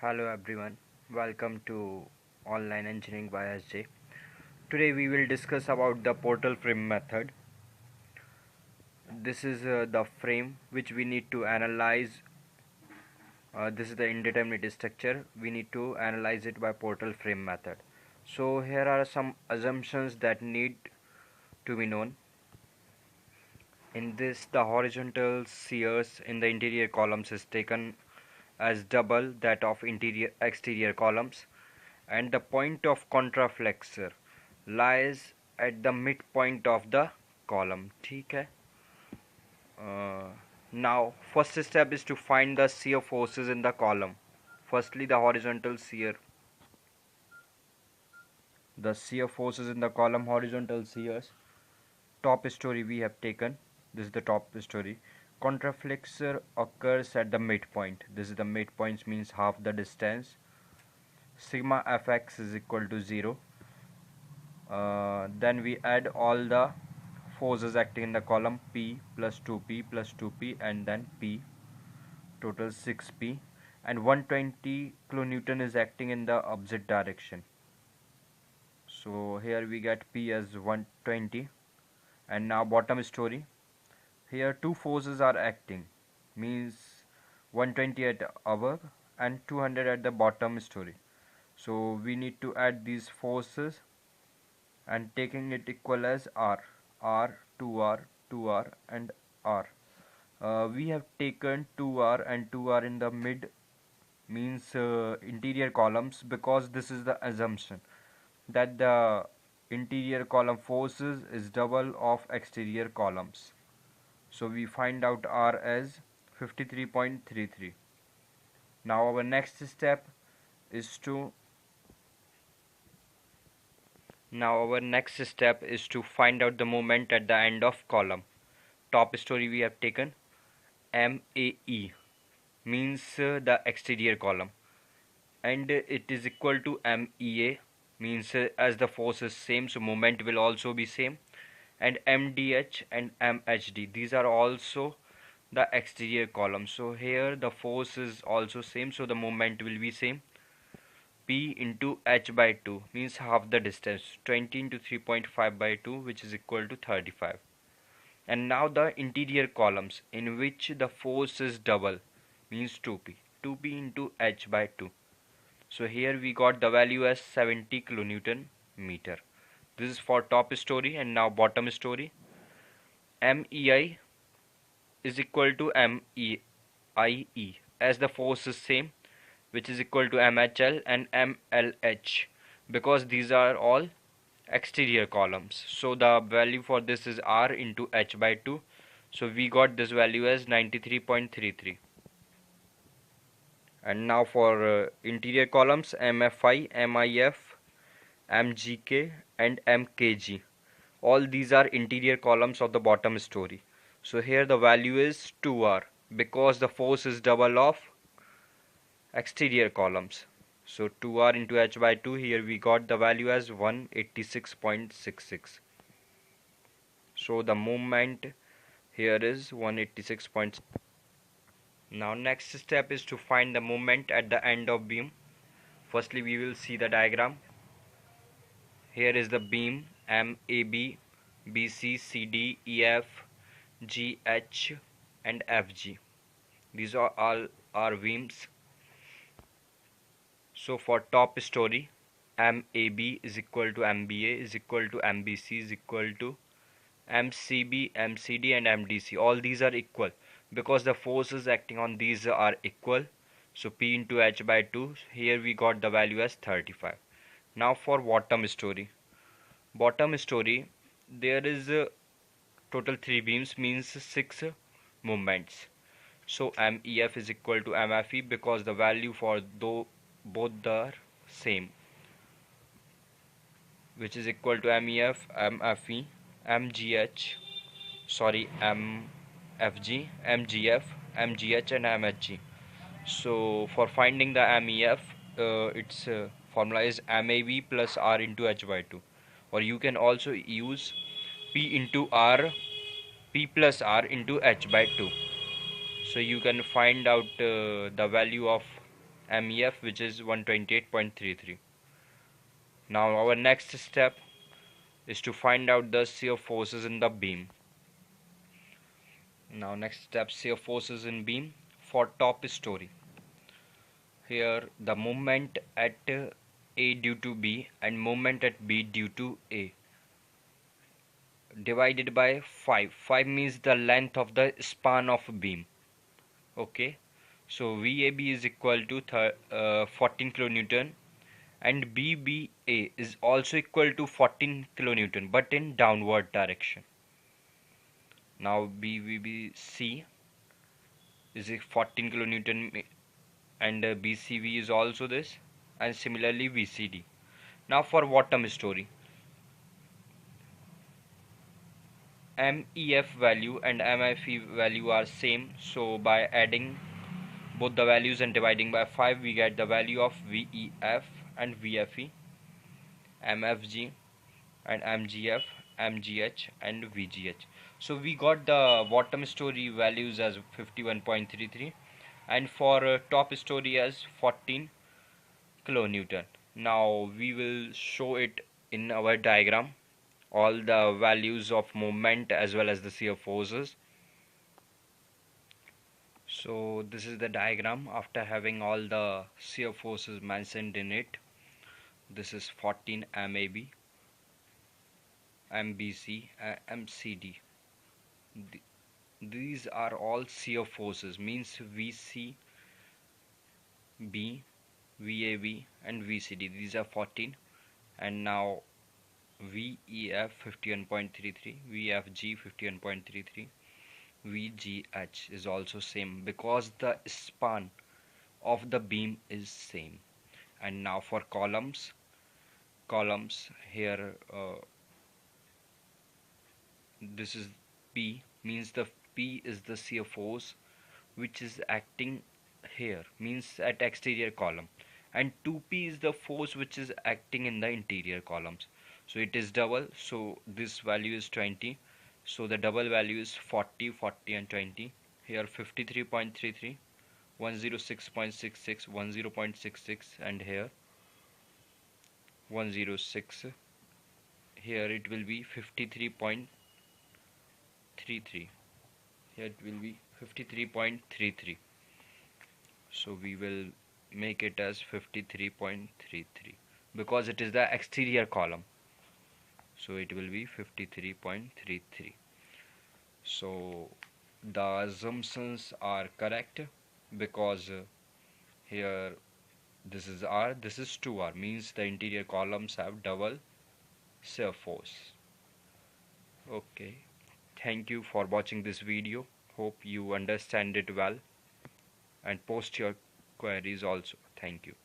Hello everyone, welcome to Online Engineering by SJ. Today we will discuss about the portal frame method. This is the frame which we need to analyze. This is the indeterminate structure. We need to analyze it by portal frame method. So here are some assumptions that need to be known. In this, the horizontal shears in the interior columns is taken as double that of exterior columns, and the point of contraflexor lies at the midpoint of the column. ठीक है? Now first step is to find the shear forces in the column. Firstly, the horizontal shear. The shear forces in the column, horizontal shears. Top story we have taken. This is the top story. Contraflexor occurs at the midpoint. This is the midpoint, means half the distance. Sigma fx is equal to 0. Then we add all the forces acting in the column, P plus 2P plus 2P and then P, total 6P, and 120 kilonewton is acting in the opposite direction. So here we get P as 120. And now bottom story. Here two forces are acting, means 120 at above and 200 at the bottom story. So we need to add these forces and taking it equal as R, 2R, 2R and R. We have taken 2R and 2R in the mid, means interior columns, because this is the assumption that the interior column forces is double of exterior columns. So we find out R as 53.33. Now our next step is to find out the moment at the end of column. Top story we have taken MAE, means the exterior column, and it is equal to MEA, means as the force is same, so moment will also be same, and MDH and MHD, these are also the exterior column. So here the force is also same, so the moment will be same. P into H by 2 means half the distance, 20 into 3.5 by 2, which is equal to 35. And now the interior columns in which the force is double, means 2P. 2P into H by 2. So here we got the value as 70 kilonewton meter. This is for top story. And now bottom story. MEI is equal to MEIE, as the force is same, which is equal to MHL and MLH, because these are all exterior columns. So the value for this is R into H by 2. So we got this value as 93.33. And now for interior columns, MFI, MIF, MGK and MKG. All these are interior columns of the bottom story. So here the value is 2R, because the force is double of exterior columns. So 2R into H by 2, here we got the value as 186.66. So the moment here is 186. Now next step is to find the moment at the end of beam. Firstly we will see the diagram. Here is the beam MAB, BC, CD, EF, GH and FG. These are all our beams. So for top story, MAB is equal to MBA is equal to MBC is equal to MCB, MCD and MDC. All these are equal because the forces acting on these are equal. So P into H by 2, here we got the value as 35. Now for bottom story. Bottom story, there is total 3 beams, means 6 movements. So MEF is equal to MFE, because the value for both are same, which is equal to MEF, MFE, MGH, sorry, MFG, MGF, MGH and MHG. So for finding the MEF, its formula is MAB plus R into H by 2, or you can also use P into R, P plus R into H by 2. So you can find out the value of MEF, which is 128.33. Now our next step is to find out the shear forces in the beam. Now next step, shear forces in beam for top story. Here the moment at A due to B and moment at B due to A divided by 5. 5 means the length of the span of beam. Okay, so VAB is equal to 14 kilonewton and BBA is also equal to 14 kilonewton but in downward direction. Now BBC is 14 kilonewton and BCV is also this, and similarly VCD. Now for bottom story, MEF value and MFE value are same, so by adding both the values and dividing by 5 we get the value of VEF and VFE, MFG and MGF, MGH and VGH. So we got the bottom story values as 51.33 and for top story as 14 kilonewton. Now we will show it in our diagram, all the values of moment as well as the shear forces. So this is the diagram after having all the shear forces mentioned in it. This is 14 MAB, MBC, MCD. These are all shear forces, means VCB, VAB and VCD. These are 14, and now VEF 51.33, VFG 51.33, VGH is also same because the span of the beam is same. And now for columns here, this is P, means the P is the shear force which is acting here, means at exterior column, and 2P is the force which is acting in the interior columns. So it is double, so this value is 20, so the double value is 40, 40 and 20. Here 53.33, 106.66, 10.66 and here 106. Here it will be 53.33. Here it will be 53.33. So we will make it as 53.33 because it is the exterior column. So it will be 53.33. So the assumptions are correct because here this is R, this is 2R, means the interior columns have double shear force. Okay, thank you for watching this video. Hope you understand it well and post your queries also. Thank you.